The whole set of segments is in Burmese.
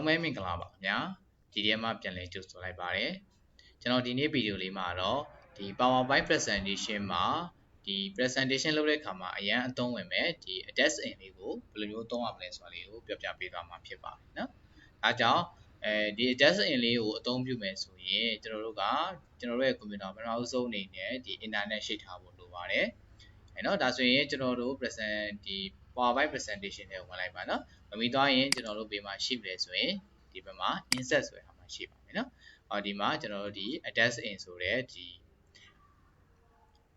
လုံးပဲမင်္ဂလာပါခင်ဗျာဒီထဲမှာပြန်လည်ကြိုဆိုလိုက်ပါတယ်ကျွန်တော်ဒီနေ့ဗီဒီယိုလေးမှာတော့ဒီ PowerPoint presentation မှာဒီ presentation လုပ်တဲ့အခါမှာအရန်အသုံးဝင်မဲ့ဒီ attach in လေးကိုဘယ်လိုမျိုးသုံးရမလဲဆိုတာလေးကိုပြောပြပေးသွားမှာဖြစ်ပါတယ်နော်ဒါကြောင့်ဒီ attach in လေးကိုအသုံးပြုမယ်ဆိုရင်ကျွန်တော်တို့ရဲ့ computer ပထမဆုံးအနေနဲ့ဒီ internet ရှိထားဖို့လိုပါတယ်အဲ့တော့ဒါဆိုရင်ကျွန်တော်တို့ PowerPoint presentation တွေဝင်လိုက်ပါနော်မမီသွားရင်ကျွန်တော်တို့ဘေးမှာရှိပြီလေဆိုရင်ဒီဘက်မှာ insert ဆိုတဲ့ဟာမှာရှိပါမယ်နော်ဒီမှာကျွန်တော်တို့ဒီ attach in ဆိုတဲ့ဒီ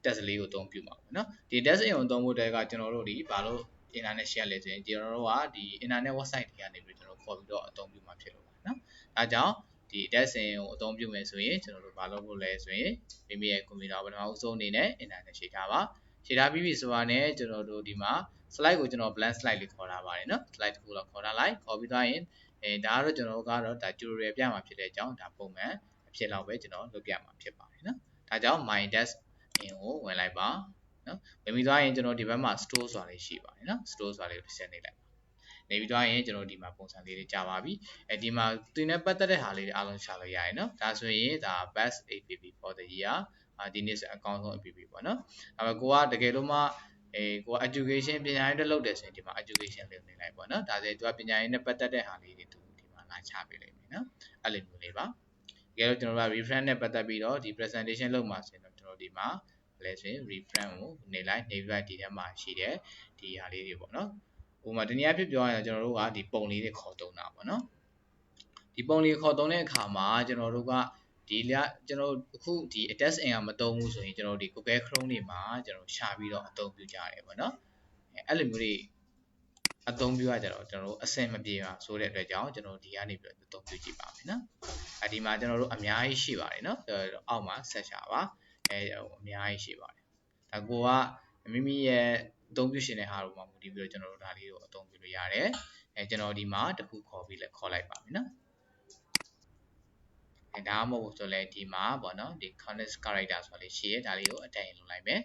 test လေးကိုအသုံးပြုမှာပေါ့နော်ဒီ test in ကိုအသုံးဖို့တဲကကျွန်တော်တို့ဒီဘာလို့ internet share လဲဆိုရင်ကျွန်တော်တို့ကဒီ internet website တွေကနေပြီးကျွန်တော်ခေါ်ပြီးတော့အသုံးပြုမှာဖြစ်လို့ပါနော်ဒါကြောင့်ဒီ test in ကိုအသုံးပြုမယ်ဆိုရင်ကျွန်တော်တို့ဘာလုပ်ဖို့လဲဆိုရင်မိမိရဲ့ computer ပထမအဆုံးအနေနဲ့ internet ရှိထားပါရှိထားပြီးပြီဆိုတာနဲ့ကျွန်တော်တို့ဒီမှာ slide ကိုကျွန်တော် blank slide လေးခေါ်ထားပါတယ်နော် slide တစ်ခုတော့ခေါ်ထားလိုက်ခေါ်ပြီးသွားရင်ဒါကတော့ကျွန်တော်တို့ကတော့ဒါ tutorial ပြမှာဖြစ်တဲ့အကြောင်းဒါပုံမှန်အဖြစ်လောက်ပဲကျွန်တော်လုပ်ပြမှာဖြစ်ပါတယ်နော်ဒါကြောင့် my desk in ကိုဝင်လိုက်ပါနော်ဝင်ပြီးသွားရင်ကျွန်တော်ဒီဘက်မှာ store ဆိုတာလေးရှိပါတယ်နော် store ဆိုတာလေးကိုတစ်ချက်နေလိုက်နေပြီးသွားရင်ကျွန်တော်ဒီမှာပုံစံလေးတွေကြာပါပြီဒီမှာသူနဲ့ပတ်သက်တဲ့ဟာလေးတွေအားလုံးရှာလို့ရရင်နော်ဒါဆိုရင်ဒါ best app for the year ဒီနေ့ဆိုအကောင်းဆုံး app ပေါ့နော်ကိုကတကယ်လို့မှကိုက education ပညာရေးတက်လုပ်တယ်ဆိုရင်ဒီမှာ education လေးနေလိုက်ပေါ့နော်ဒါဆိုရင်သူကပညာရေးနဲ့ပတ်သက်တဲ့ဟာလေးတွေသူဒီမှာလာချပေးလိုက်မယ်နော်အဲ့လိုမျိုးလေးပါတကယ်လို့ကျွန်တော်တို့က reference နဲ့ပတ်သက်ပြီးတော့ဒီ presentation လုပ်မှာဆိုရင်တော့ကျွန်တော်ဒီမှာလဲဆိုရင် reference ကိုနေလိုက်နေပြီးဒီထဲမှာရှိတဲ့ဒီဟာလေးတွေပေါ့နော်ဥပမာတနည်းအားဖြင့်ပြောရရင်ကျွန်တော်တို့ကဒီပုံလေးတွေခေါ်သုံးတာပေါ့နော်ဒီပုံလေးခေါ်သုံးတဲ့အခါမှာကျွန်တော်တို့ကကျွန်တော်အခုဒီ attach in ကမသုံးဘူးဆိုရင်ကျွန်တော်ဒီ Google Chrome တွေမှာကျွန်တော်ရှာပြီးတော့အသုံးပြုကြရတယ်ပေါ့နော်အဲ့လိုမျိုးတွေအသုံးပြုရကြတော့ကျွန်တော်တို့အဆင်မပြေပါဆိုတဲ့အတွက်ကြောင့်ကျွန်တော်ဒီကနေပြီးတော့အသုံးပြုကြည့်ပါမယ်နော်ဒီမှာကျွန်တော်တို့အများကြီးရှိပါတယ်နော်အောက်မှာဆက်ရှာပါအများကြီးရှိပါတယ်ဒါကိုကမိမိရဲ့အသုံးပြုရှင်တဲ့ဟာတို့မှာမူတည်ပြီးတော့ကျွန်တော်တို့ဒါလေးကိုအသုံးပြုလို့ရတယ်ကျွန်တော်ဒီမှာတစ်ခုခေါ်လိုက်ပါမယ်နော်ဒါမှမဟုတ်ဆိုလဲဒီမှာပေါ့နော်ဒီ context character ဆိုလေးရှိရဲဒါလေးကိုအတက်ရင်လုပ်လိုက်မယ်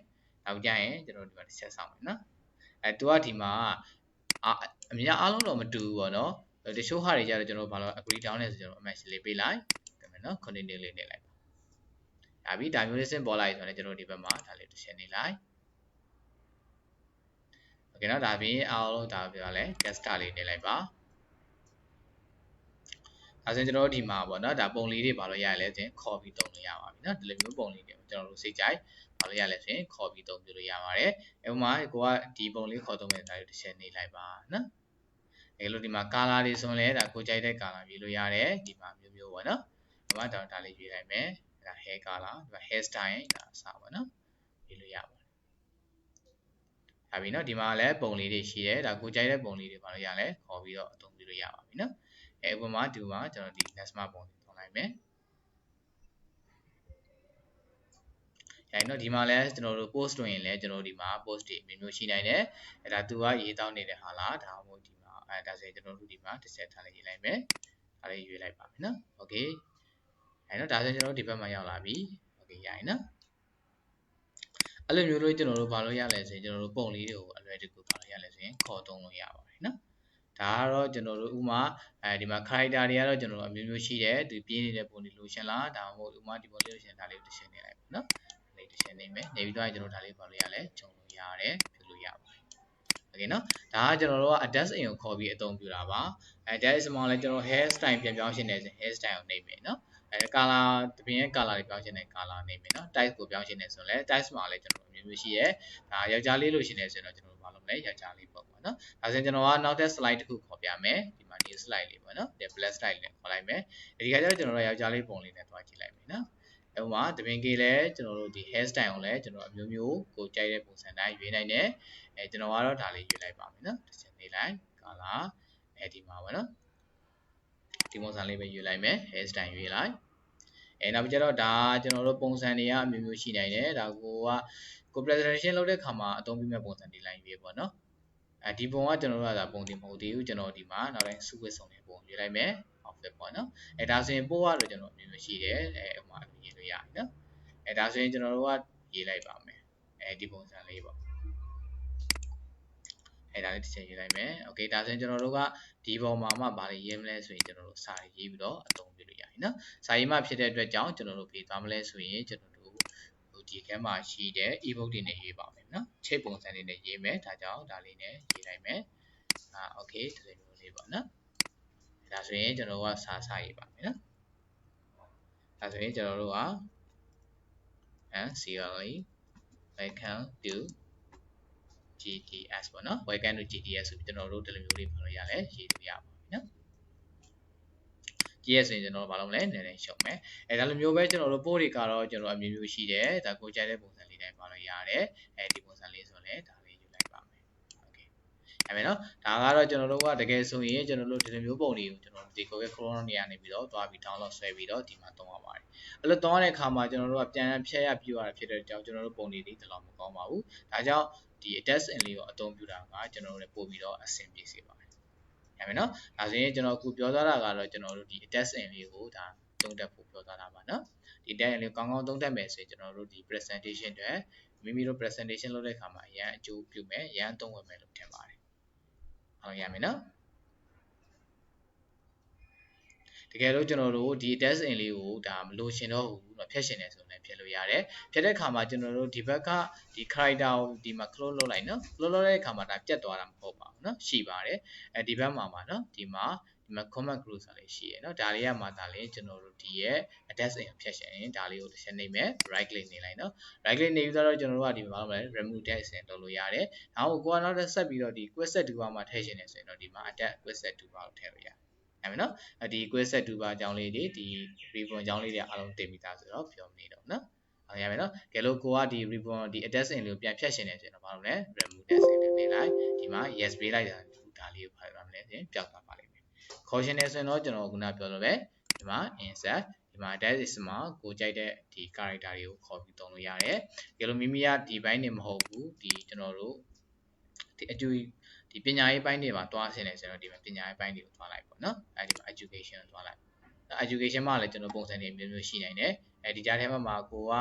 နောက်ကြရင်ကျွန်တော်ဒီမှာတစ်ချက်ဆောင်မယ်နော်သူကဒီမှာအများအားလုံးတော့မတူဘူးပေါ့နော်တချို့ဟာတွေကြတော့ကျွန်တော်ဘာလို့ agree down လဲဆိုကျွန်တော် image လေးပေးလိုက်ဒါမယ်နော် continue လေးနေလိုက်ဒါပြီးဒါမျိုးလေးစင်ပေါ်လိုက်ဆိုတော့ကျွန်တော်ဒီဘက်မှာဒါလေးတစ်ချက်နေလိုက်โอเคနော်ဒါပြီးအားလုံးဒါပြောလဲ gesture လေးနေလိုက်ပါဒါဆိုရင်ကျွန်တော်တို့ဒီမှာပေါ့နော်ဒါပုံလေးတွေဘာလို့ရရလဲဆိုရင်ခေါ်ပြီးသုံးလို့ရပါပြီနော်ဒီလိုမျိုးပုံလေးတွေကျွန်တော်တို့စိတ်ကြိုက်ဘာလို့ရလဲဆိုရင်ခေါ်ပြီးသုံးပြလို့ရပါတယ်ဥပမာကိုကဒီပုံလေးခေါ်သုံးမယ်ဒါလေးတစ်ချက်နေလိုက်ပါနော်အဲလိုဒီမှာ color တွေဆိုရင်လည်းဒါကိုကြိုက်တဲ့ color ရွေးလို့ရတယ်ဒီမှာမျိုးမျိုးပေါ့နော်ဒီမှာဒါလေးရွေးလိုက်မယ်ဒါ hair color ဒီမှာ hair style ဒါအစားပေါ့နော်ရွေးလို့ရပါတယ်ဒါပြီနော်ဒီမှာလည်းပုံလေးတွေရှိတယ်ဒါကိုကြိုက်တဲ့ပုံလေးတွေဘာလို့ရလဲခေါ်ပြီးတော့အသုံးပြုလို့ရပါပြီနော်ဥပမာဒီမှာကျွန်တော်ဒီ next မှာပုံသုံးလိုက်မယ်နော်ဒီမှာလည်းကျွန်တော်တို့ post တွင်လည်းကျွန်တော်ဒီမှာ post တွေမျိုးရှိနိုင်တယ်ဒါသူကရေးတောင်းနေတဲ့ဟာလားဒါမှမဟုတ်ဒီမှာဒါဆိုရင်ကျွန်တော်တို့ဒီမှာတစ်ချက်ထားလိုက်ရေးလိုက်မယ်ဒါလေးရွေးလိုက်ပါမယ်နော်โอเคနော်ဒါဆိုရင်ကျွန်တော်တို့ဒီဘက်မှာရောက်လာပြီโอเคရရင်နော်အဲ့လိုမျိုးလို့ကျွန်တော်တို့ဘာလို့ရလဲဆိုရင်ကျွန်တော်တို့ပုံလေးတွေကိုအလွယ်တကူဘာလို့ရလဲဆိုရင်ခေါ်သုံးလို့ရပါတယ်နော်ဒါကတော့ကျွန်တော်တို့ဥမာဒီမှာ character တွေကတော့ကျွန်တော်တို့အမျိုးမျိုးရှိတယ်ဒီပြင်းနေတဲ့ပုံတွေလိုရှင်လားဒါမှမဟုတ်ဥမာဒီပုံလေးလိုရှင်ဒါလေးတစ်ချက်နေလိုက်ပါနော်လေးတစ်ချက်နေမယ်နေပြီးတော့ကျွန်တော်ဒါလေးဘာလို့ရလဲဂျုံလို့ရတယ်ပြုလို့ရပါတယ်โอเคနော်ဒါကကျွန်တော်တို့က attach in ကိုခေါ်ပြီးအသုံးပြုတာပါ attach in မှာလည်းကျွန်တော် hair style ပြန်ပြောင်းရှင်းနေဆို hair style ကိုနှိပ်မယ်နော်color တပြင်ရဲ့ color တွေပြောင်းရှင်းနေ color နှိပ်မယ်နော် type ကိုပြောင်းရှင်းနေဆိုလည်း type မှာလည်းကျွန်တော်အမျိုးမျိုးရှိရဲဒါယောက်ျားလေးလို့ရှင်းနေဆိုတော့ကျွန်တော်ဘာလုပ်မလဲယောက်ျားလေးပေါ့နော်ဒါဆိုရင်ကျွန်တော်ကနောက်ထပ် slide တစ်ခုခေါ်ပြမယ်ဒီမှာ new slide လေးပေါ့နော်ဒီ black slide လေးခေါ်လိုက်မယ်ဒီခါကျတော့ကျွန်တော်တို့ယောက်ျားလေးပုံလေးနဲ့တွားကြည့်လိုက်မယ်နော်ဥပမာတပင်ကေလည်းကျွန်တော်တို့ဒီ hair style ကိုလည်းကျွန်တော်အမျိုးမျိုးကိုကြိုက်တဲ့ပုံစံတိုင်းရွေးနိုင်တယ်ကျွန်တော်ကတော့ဒါလေးရွေးလိုက်ပါမယ်နော်တစ်ချက်နေလိုက် color ဒီမှာပေါ့နော်ဒီပုံစံလေးပဲရွေးလိုက်မယ် hair style ရွေးလိုက်နောက်ပြီးတော့ဒါကျွန်တော်တို့ပုံစံတွေကအမျိုးမျိုးရှိနိုင်တယ်ဒါကို presentation လုပ်တဲ့ခါမှာအသုံးပြုမဲ့ပုံစံဒီလိုက်ရွေးပေါ့နော်ဒီပုံကကျွန်တော်တို့ကဒါပုံတင်မဟုတ်သေးဘူးကျွန်တော်ဒီမှာနောက်တိုင်းစုဝစ်ဆောင်တဲ့ပုံရွေးလိုက်မယ် outfit ပေါ့နော်ဒါဆိုရင်ပို့ကတော့ကျွန်တော်အမျိုးမျိုးရှိတယ်ဥပမာရေးလို့ရတယ်နော်ဒါဆိုရင်ကျွန်တော်တို့ကရေးလိုက်ပါမယ်ဒီပုံစံလေးပေါ့ အဲ့ဒါလေးတစ်ချက်ရေးလိုက်မယ် okay ဒါဆိုရင်ကျွန်တော်တို့ကဒီပေါ်မှာမှဗာလေးရေးမလဲဆိုရင်ကျွန်တော်တို့စာရေးပြီးတော့အသုံးပြုလို့ရတယ်နော်စာရေးမှဖြစ်တဲ့အတွက်ကြောင့်ကျွန်တော်တို့ပေးသွားမလဲဆိုရင်ကျွန်တော်တို့ဒီကဲမှာရှိတဲ့ ebook တွေနဲ့ရေးပါမယ်နော်ချိတ်ပုံစံလေးနဲ့ရေးမယ်ဒါကြောင့်ဒါလေးနဲ့ရေးလိုက်မယ်okay ဒီလိုမျိုးလေးပေါ့နော်ဒါဆိုရင်ကျွန်တော်တို့ကစာရေးပါမယ်နော်ဒါဆိုရင်ကျွန်တော်တို့ကCLE welcome to GTS ပေါ့နော် welcome to GTS ဆိုပြီးကျွန်တော်တို့ဒီလိုမျိုးလေးပြောလို့ရတယ်ရေးလို့ရပါပြီနော် GS ဆိုရင်ကျွန်တော်တို့ဘာလုပ်မလဲနည်းနည်းရှုံမယ်ဒါလိုမျိုးပဲကျွန်တော်တို့ post တွေကတော့ကျွန်တော်အမျိုးမျိုးရှိတယ်ဒါကိုကြိုက်တဲ့ပုံစံလေးတိုင်းပါလို့ရတယ်ဒီပုံစံလေးဆိုလည်းဒါလေးယူလိုက်ပါမယ် okay အဲ့မယ်နော်ဒါကတော့ကျွန်တော်တို့ကတကယ်ဆိုရင်ကျွန်တော်တို့ဒီလိုမျိုးပုံတွေကိုကျွန်တော်ဒီ Google Chrome နေရာနေပြီးတော့သွားပြီး download ဆွဲပြီးတော့ဒီမှာသုံးရပါတယ်အဲ့လိုသုံးရတဲ့အခါမှာကျွန်တော်တို့ကပြန်ဖြတ်ရပြရတာဖြစ်တဲ့ကြောင့်ကျွန်တော်တို့ပုံတွေဒီလောက်မကောင်းပါဘူးဒါကြောင့်ဒီ attach in လေးကိုအသုံးပြုတာကကျွန်တော်တို့လည်းပို့ပြီးတော့အဆင်ပြေစေပါတယ်ရမယ်နော်ဒါဆိုရင်ကျွန်တော်အခုပြောသွားတာကတော့ကျွန်တော်တို့ဒီ attach in လေးကိုဒါသုံးတတ်ဖို့ပြောသွားတာပါနော်ဒီ attach in လေးကောင်းကောင်းသုံးတတ်မယ်ဆိုရင်ကျွန်တော်တို့ဒီ presentation တွေမိမိတို့ presentation လုပ်တဲ့အခါမှာအရန်အကျိုးပြုမယ်အရန်သုံးဝင်မယ်လို့ထင်ပါတယ်ဟုတ်ရမယ်နော်တကယ်လို့ကျွန်တော်တို့ဒီ test in လေးကိုဒါမလို့ရှင်တော့ဘူးเนาะဖြတ်ရှင်နေဆိုလည်းဖြတ်လို့ရတယ်ဖြတ်တဲ့အခါမှာကျွန်တော်တို့ဒီဘက်ကဒီ character ကိုဒီမှာ close လုပ်လိုက်เนาะ close လုပ်တဲ့အခါမှာဒါပြတ်သွားတာမဟုတ်ပါဘူးเนาะရှိပါတယ်ဒီဘက်မှာပါเนาะဒီမှာ comment group ဆိုလည်းရှိရယ်เนาะဒါလေးကမှဒါလည်းကျွန်တော်တို့ဒီရဲ့ test in ဖြတ်ရှင်ရင်ဒါလေးကိုတစ်ချက်နှိပ်မယ် right click နေလိုက်เนาะ right click နေပြီးတော့ကျွန်တော်တို့ကဒီမှာဘာလုပ်မလဲ remove test in လုပ်လို့ရတယ်နောက်ကိုကနောက်တစ်ဆက်ပြီးတော့ဒီ quiz set toolbar မှာထည့်ရှင်နေဆိုရင်တော့ဒီမှာ add quiz set toolbar ကိုထည့်လို့ရတယ်အဲ့မယ်နော်ဒီ quiz set toolbar အကြောင်းလေးတွေဒီ ribbon အကြောင်းလေးတွေအားလုံးတင်ပြီးသားဆိုတော့ပြောမနေတော့နော်ဟုတ်ရမယ်နော်ကဲလို့ကိုကဒီ ribbon ဒီ attach in လေးကိုပြန်ဖြတ်ရှင်နေဆိုရင်တော့ဘာလို့လဲ remove test in လေးပေးလိုက်ဒီမှာ yes ပေးလိုက်တာဒါလေးကိုဖတ်ရမယ်ဆိုရင်ပျောက်သွားပါလိမ့်မယ်ခေါ်ရှင်နေဆိုရင်တော့ကျွန်တော်ခုနပြောလို့ပဲဒီမှာ insert ဒီမှာ attach in မှာကိုကြိုက်တဲ့ဒီ character တွေကိုခေါ်ပြီးသုံးလို့ရတယ်ကဲလို့မိမိကဒီဘိုင်းနေမဟုတ်ဘူးဒီကျွန်တော်တို့ဒီအကျိုးဒီပညာရေးပိုင်းတွေမှာတွားဆင်းနေဆိုတော့ဒီမှာပညာရေးပိုင်းတွေကိုတွားလိုက်ပေါ့နော်အဲဒီမှာ education ကိုတွားလိုက် education မှာလည်းကျွန်တော်ပုံစံတွေမျိုးမျိုးရှိနိုင်တယ်ဒီကြားထဲမှာကိုက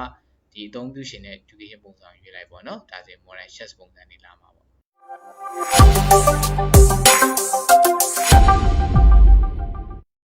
ဒီအသုံးပြုရှင်တဲ့ education ပုံစံရွေးလိုက်ပေါ့နော်ဒါဆိုရင် modern chess ပုံစံတွေလာမှာပေါ့